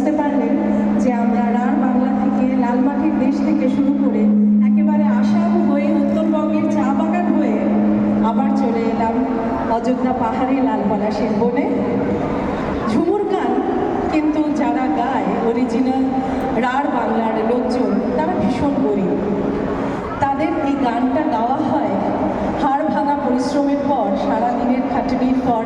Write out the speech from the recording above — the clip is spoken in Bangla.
বুঝতে পারলেন যে আমরা রাঢ় বাংলা থেকে, লালমাটির দেশ থেকে শুরু করে একেবারে আসাম হয়ে, উত্তরবঙ্গের চা বাগান হয়ে আবার চলে এলাম অযোধ্যা পাহাড়ে লাল পলাশের বনে। ঝুমুর গান কিন্তু যারা গায় অরিজিনাল রাঢ় বাংলার লোকজন, তারা ভীষণ গরিব। তাদের এই গানটা গাওয়া হয় হাড় ভাঙা পরিশ্রমের পর, সারাদিনের খাটুনির পর